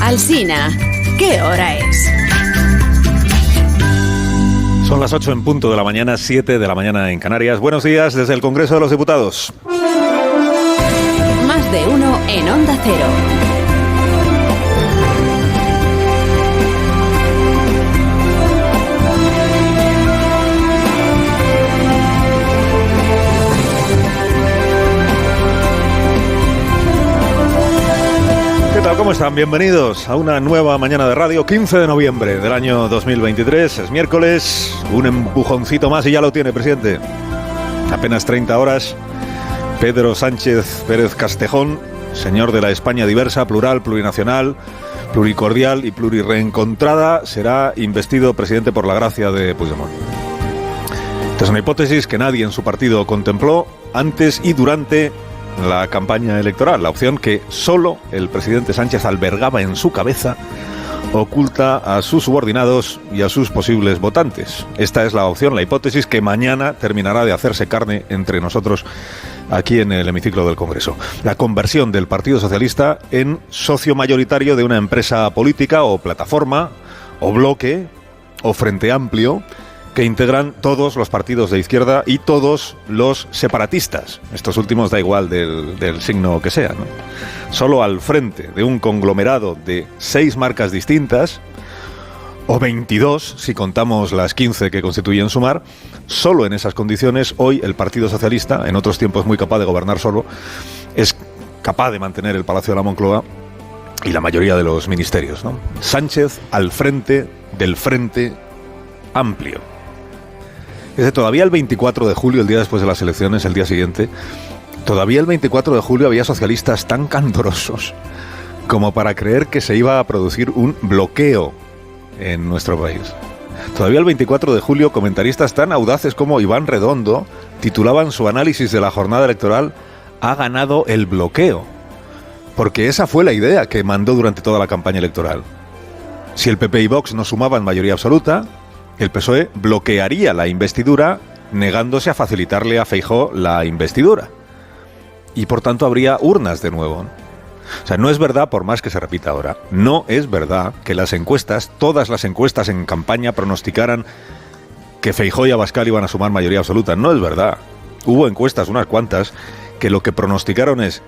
Alsina, ¿qué hora es? Son las 8 en punto de la mañana, 7 de la mañana en Canarias. Buenos días desde el Congreso de los Diputados. Más de uno en Onda Cero. ¿Qué tal? ¿Cómo están? Bienvenidos a una nueva mañana de radio, 15 de noviembre del año 2023. Es miércoles, un empujoncito más y ya lo tiene, presidente. Apenas 30 horas. Pedro Sánchez Pérez Castejón, señor de la España diversa, plural, plurinacional, pluricordial y plurirreencontrada, será investido presidente por la gracia de Puigdemont. Esta es una hipótesis que nadie en su partido contempló antes y durante la campaña electoral. La opción que solo el presidente Sánchez albergaba en su cabeza oculta a sus subordinados y a sus posibles votantes. Esta es la opción, la hipótesis que mañana terminará de hacerse carne entre nosotros aquí en el hemiciclo del Congreso. La conversión del Partido Socialista en socio mayoritario de una empresa política o plataforma o bloque o frente amplio que integran todos los partidos de izquierda y todos los separatistas. Estos últimos da igual del signo que sea, ¿no? Solo al frente de un conglomerado de 6 marcas distintas, o 22, si contamos las 15 que constituyen Sumar, solo en esas condiciones hoy el Partido Socialista, en otros tiempos muy capaz de gobernar solo, es capaz de mantener el Palacio de la Moncloa y la mayoría de los ministerios, ¿no? Sánchez al frente del Frente Amplio. Desde todavía el 24 de julio, el día después de las elecciones, el día siguiente, todavía el 24 de julio había socialistas tan candorosos como para creer que se iba a producir un bloqueo en nuestro país. Todavía el 24 de julio, comentaristas tan audaces como Iván Redondo titulaban su análisis de la jornada electoral "Ha ganado el bloqueo", porque esa fue la idea que mandó durante toda la campaña electoral. Si el PP y Vox no sumaban mayoría absoluta, el PSOE bloquearía la investidura, negándose a facilitarle a Feijóo la investidura. Y por tanto habría urnas de nuevo, ¿no? O sea, no es verdad, por más que se repita ahora, no es verdad que las encuestas, todas las encuestas en campaña pronosticaran que Feijóo y Abascal iban a sumar mayoría absoluta. No es verdad. Hubo encuestas, unas cuantas, que lo que pronosticaron es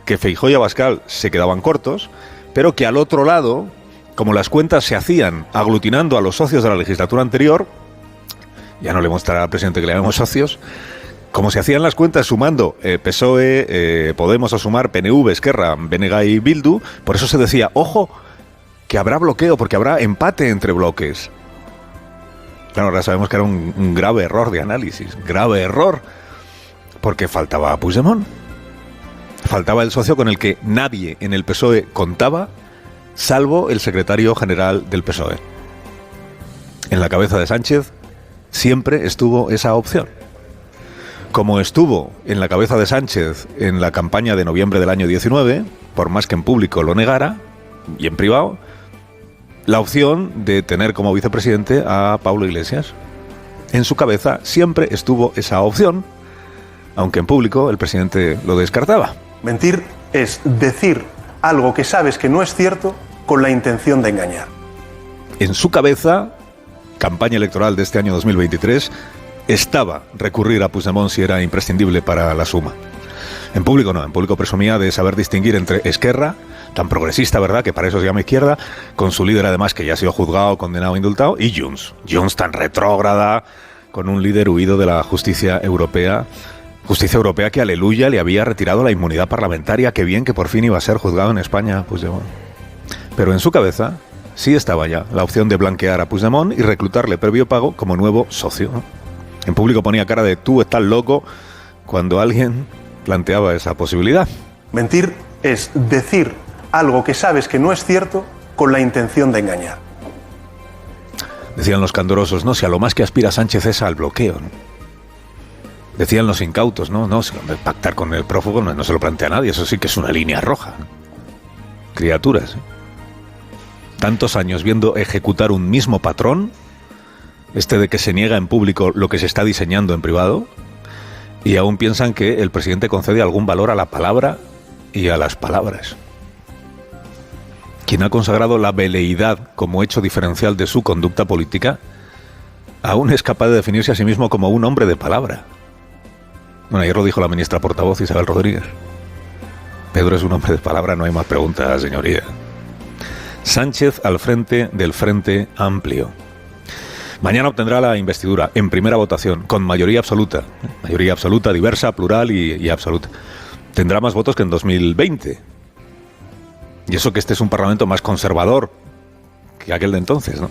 que Feijóo y Abascal se quedaban cortos, pero que al otro lado, como las cuentas se hacían aglutinando a los socios de la legislatura anterior, ya no le mostrará al presidente que le llamamos socios, como se hacían las cuentas sumando PSOE, Podemos a sumar PNV, Esquerra, BNG y Bildu, por eso se decía, ojo, que habrá bloqueo, porque habrá empate entre bloques. Claro, ahora sabemos que era un grave error de análisis, grave error, porque faltaba Puigdemont. Faltaba el socio con el que nadie en el PSOE contaba, salvo el secretario general del PSOE. En la cabeza de Sánchez siempre estuvo esa opción. Como estuvo en la cabeza de Sánchez en la campaña de noviembre del año 19, por más que en público lo negara, y en privado, la opción de tener como vicepresidente a Pablo Iglesias. En su cabeza siempre estuvo esa opción, aunque en público el presidente lo descartaba. Mentir es decir algo que sabes que no es cierto con la intención de engañar. En su cabeza, campaña electoral de este año 2023, estaba recurrir a Puigdemont si era imprescindible para la suma. En público no, en público presumía de saber distinguir entre Esquerra, tan progresista, ¿verdad?, que para eso se llama izquierda, con su líder además que ya ha sido juzgado, condenado, indultado, y Junts tan retrógrada, con un líder huido de la justicia europea que, aleluya, le había retirado la inmunidad parlamentaria. Qué bien que por fin iba a ser juzgado en España Puigdemont. Pero en su cabeza sí estaba ya la opción de blanquear a Puigdemont y reclutarle previo pago como nuevo socio, ¿no? En público ponía cara de tú estás loco cuando alguien planteaba esa posibilidad. Mentir es decir algo que sabes que no es cierto con la intención de engañar. Decían los candorosos, no, si a lo más que aspira Sánchez es al bloqueo, ¿no? Decían los incautos, no, pactar con el prófugo no se lo plantea nadie, eso sí que es una línea roja, ¿no? Criaturas, ¿eh? Tantos años viendo ejecutar un mismo patrón, este de que se niega en público lo que se está diseñando en privado, y aún piensan que el presidente concede algún valor a la palabra y a las palabras. quien ha consagrado la veleidad como hecho diferencial de su conducta política, aún es capaz de definirse a sí mismo como un hombre de palabra. Bueno, ayer lo dijo la ministra portavoz Isabel Rodríguez. Pedro es un hombre de palabra, no hay más preguntas, señoría. Sánchez al frente del Frente Amplio. Mañana obtendrá la investidura en primera votación, con mayoría absoluta, diversa, plural y absoluta. Tendrá más votos que en 2020. Y eso que este es un parlamento más conservador que aquel de entonces, ¿no?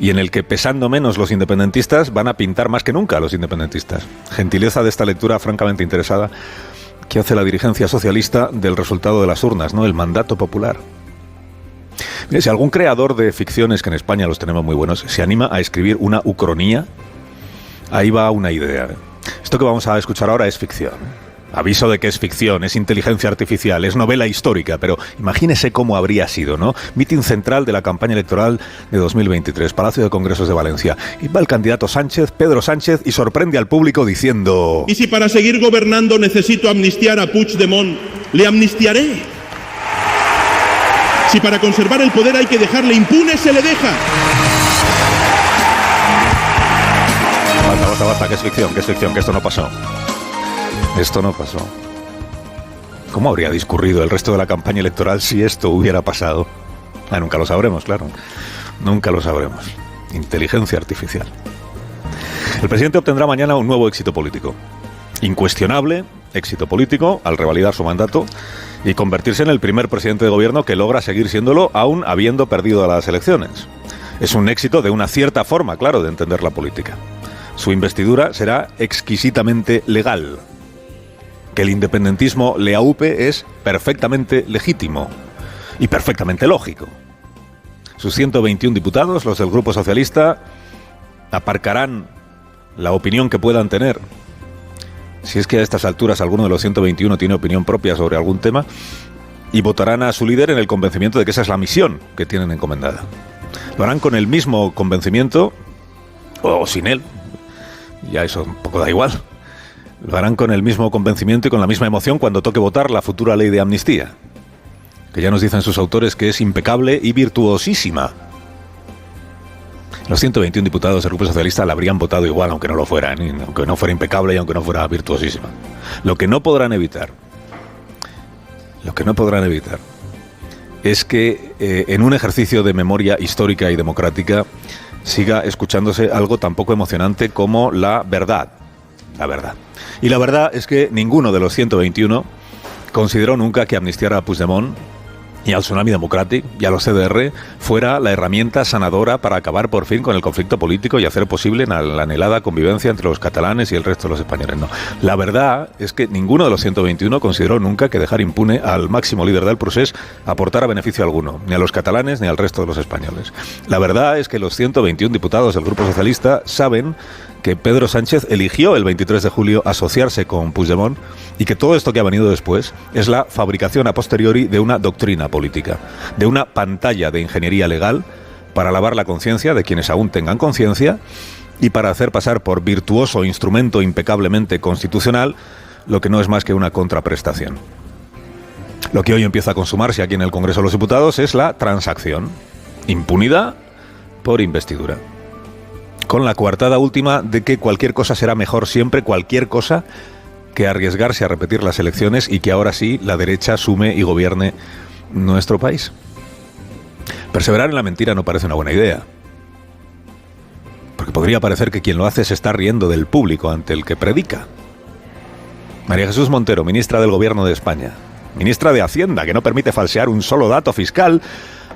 Y en el que, pesando menos los independentistas, van a pintar más que nunca los independentistas. Gentileza de esta lectura francamente interesada que hace la dirigencia socialista del resultado de las urnas, ¿no? El mandato popular. Mire, si algún creador de ficciones, que en España los tenemos muy buenos, se anima a escribir una ucronía, ahí va una idea. Esto que vamos a escuchar ahora es ficción. Aviso de que es ficción, es inteligencia artificial, es novela histórica, pero imagínese cómo habría sido, ¿no? Mitin central de la campaña electoral de 2023, Palacio de Congresos de Valencia. Y va el candidato Sánchez, Pedro Sánchez, y sorprende al público diciendo... Y si para seguir gobernando necesito amnistiar a Puigdemont, le amnistiaré. Si para conservar el poder hay que dejarle impune, se le deja. Basta, que es ficción, que esto no pasó. Esto no pasó. ¿Cómo habría discurrido el resto de la campaña electoral si esto hubiera pasado? Nunca lo sabremos, claro. Nunca lo sabremos. Inteligencia artificial. El presidente obtendrá mañana un nuevo éxito político. Incuestionable éxito político al revalidar su mandato y convertirse en el primer presidente de gobierno que logra seguir siéndolo aún habiendo perdido las elecciones. Es un éxito de una cierta forma, claro, de entender la política. Su investidura será exquisitamente legal. Que el independentismo le aupe es perfectamente legítimo y perfectamente lógico. Sus 121 diputados, los del Grupo Socialista, aparcarán la opinión que puedan tener, si es que a estas alturas alguno de los 121 tiene opinión propia sobre algún tema, y votarán a su líder en el convencimiento de que esa es la misión que tienen encomendada. Lo harán con el mismo convencimiento, o sin él, ya eso un poco da igual. Lo harán con el mismo convencimiento y con la misma emoción cuando toque votar la futura ley de amnistía, que ya nos dicen sus autores que es impecable y virtuosísima. Los 121 diputados del Grupo Socialista la habrían votado igual, aunque no lo fueran, aunque no fuera impecable y aunque no fuera virtuosísima. Lo que no podrán evitar es que en un ejercicio de memoria histórica y democrática siga escuchándose algo tan poco emocionante como la verdad. La verdad. Y la verdad es que ninguno de los 121 consideró nunca que amnistiar a Puigdemont y al Tsunami Democratic y a los CDR fuera la herramienta sanadora para acabar por fin con el conflicto político y hacer posible la anhelada convivencia entre los catalanes y el resto de los españoles. No. La verdad es que ninguno de los 121 consideró nunca que dejar impune al máximo líder del procés aportara beneficio alguno, ni a los catalanes ni al resto de los españoles. La verdad es que los 121 diputados del Grupo Socialista saben que Pedro Sánchez eligió el 23 de julio asociarse con Puigdemont y que todo esto que ha venido después es la fabricación a posteriori de una doctrina política, de una pantalla de ingeniería legal para lavar la conciencia de quienes aún tengan conciencia y para hacer pasar por virtuoso instrumento impecablemente constitucional lo que no es más que una contraprestación. Lo que hoy empieza a consumarse aquí en el Congreso de los Diputados es la transacción, impunidad por investidura, con la coartada última de que cualquier cosa será mejor siempre, cualquier cosa, que arriesgarse a repetir las elecciones y que ahora sí la derecha sume y gobierne nuestro país. Perseverar en la mentira no parece una buena idea, porque podría parecer que quien lo hace se está riendo del público ante el que predica. María Jesús Montero, ministra del Gobierno de España, ministra de Hacienda, que no permite falsear un solo dato fiscal,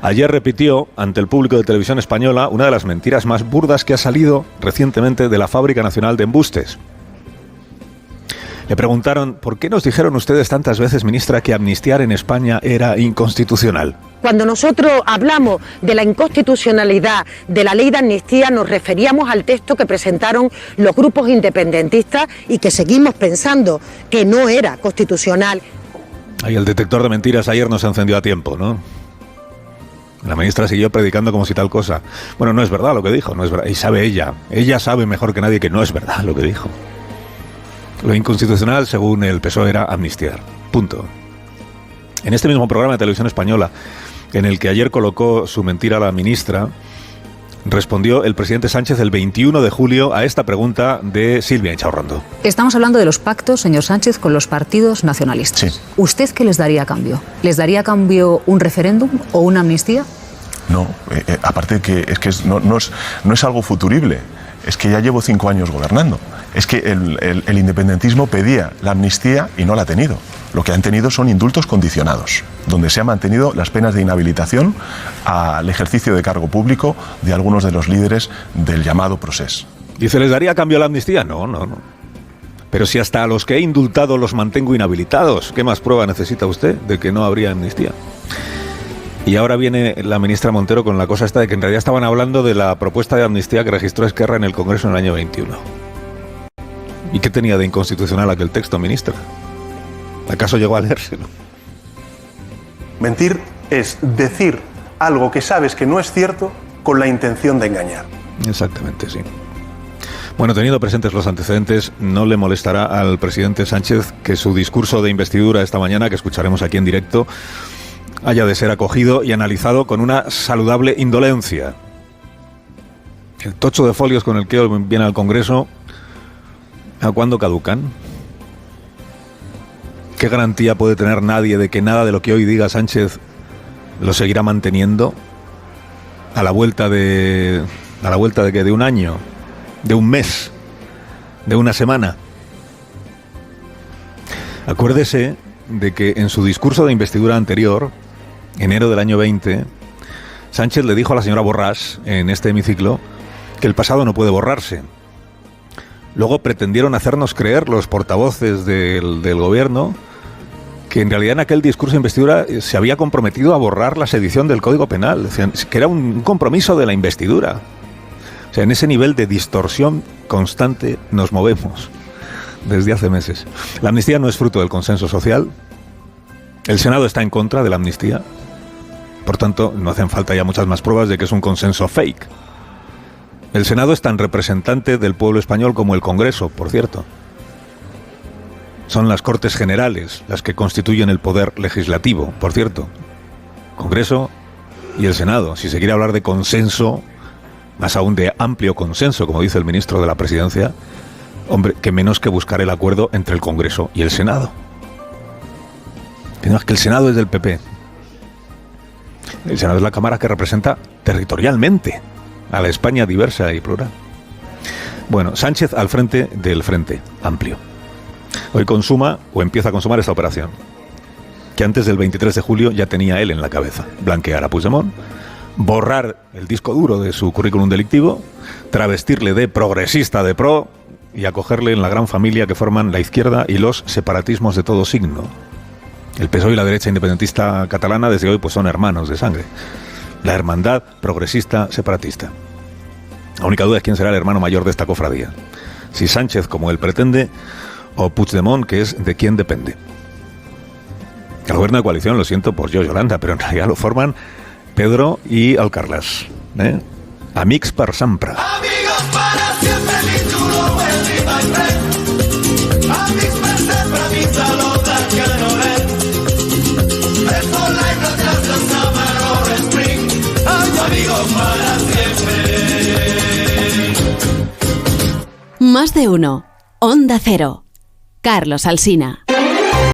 ayer repitió ante el público de Televisión Española una de las mentiras más burdas que ha salido recientemente de la Fábrica Nacional de Embustes. Le preguntaron, ¿por qué nos dijeron ustedes tantas veces, ministra, que amnistiar en España era inconstitucional? Cuando nosotros hablamos de la inconstitucionalidad de la ley de amnistía, nos referíamos al texto que presentaron los grupos independentistas y que seguimos pensando que no era constitucional. Ahí el detector de mentiras ayer no se encendió a tiempo, ¿no? La ministra siguió predicando como si tal cosa. Bueno, no es verdad lo que dijo, no es verdad. Y sabe ella sabe mejor que nadie que no es verdad lo que dijo. Lo inconstitucional, según el PSOE, era amnistiar. Punto. En este mismo programa de Televisión Española, en el que ayer colocó su mentira a la ministra, respondió el presidente Sánchez el 21 de julio a esta pregunta de Silvia Inchaurrondo. Estamos hablando de los pactos, señor Sánchez, con los partidos nacionalistas. Sí. ¿Usted qué les daría a cambio? ¿Les daría a cambio un referéndum o una amnistía? No, aparte que no es algo futurible. Es que ya llevo 5 años gobernando. Es que el independentismo pedía la amnistía y no la ha tenido. Lo que han tenido son indultos condicionados, donde se han mantenido las penas de inhabilitación al ejercicio de cargo público de algunos de los líderes del llamado Procés. Dice, ¿les daría a cambio la amnistía? No. Pero si hasta a los que he indultado los mantengo inhabilitados, ¿qué más prueba necesita usted de que no habría amnistía? Y ahora viene la ministra Montero con la cosa esta de que en realidad estaban hablando de la propuesta de amnistía que registró Esquerra en el Congreso en el año 21. ¿Y qué tenía de inconstitucional aquel texto, ministra? ¿Acaso llegó a leérselo? Mentir es decir algo que sabes que no es cierto con la intención de engañar. Exactamente, sí. Bueno, teniendo presentes los antecedentes, no le molestará al presidente Sánchez que su discurso de investidura esta mañana, que escucharemos aquí en directo, haya de ser acogido y analizado con una saludable indolencia. El tocho de folios con el que hoy viene al Congreso, ¿a cuándo caducan? ¿Qué garantía puede tener nadie de que nada de lo que hoy diga Sánchez lo seguirá manteniendo a la vuelta de que de un año, de un mes, de una semana? Acuérdese de que en su discurso de investidura anterior, enero del año 20, Sánchez le dijo a la señora Borràs en este hemiciclo que el pasado no puede borrarse. Luego pretendieron hacernos creer los portavoces del gobierno que en realidad en aquel discurso de investidura se había comprometido a borrar la sedición del Código Penal. Decían que era un compromiso de la investidura. O sea, en ese nivel de distorsión constante nos movemos desde hace meses. La amnistía no es fruto del consenso social. El Senado está en contra de la amnistía. Por tanto, no hacen falta ya muchas más pruebas de que es un consenso fake. El Senado es tan representante del pueblo español como el Congreso, por cierto. Son las Cortes Generales las que constituyen el poder legislativo, por cierto. Congreso y el Senado. Si se quiere hablar de consenso, más aún de amplio consenso, como dice el ministro de la Presidencia, hombre, que menos que buscar el acuerdo entre el Congreso y el Senado. Que el Senado es del PP. El Senado es la Cámara que representa territorialmente a la España diversa y plural. Bueno, Sánchez al frente del Frente Amplio. Hoy consuma o empieza a consumar esta operación, que antes del 23 de julio ya tenía él en la cabeza. Blanquear a Puigdemont, borrar el disco duro de su currículum delictivo, travestirle de progresista de pro y acogerle en la gran familia que forman la izquierda y los separatismos de todo signo. El PSOE y la derecha independentista catalana desde hoy pues son hermanos de sangre. La hermandad progresista separatista. La única duda es quién será el hermano mayor de esta cofradía. Si Sánchez, como él pretende, o Puigdemont, que es de quién depende. El gobierno de coalición, lo siento por yo, Yolanda, pero en realidad lo forman Pedro y Alcarlas. Amics per sempre. Amigos para siempre, l'insuro quelli mai pren. Amics per sempre, amics de l'Oda que no ven. Red for life, no just the summer or spring. Amigos para siempre. Más de uno. Onda Cero. Carlos Alsina.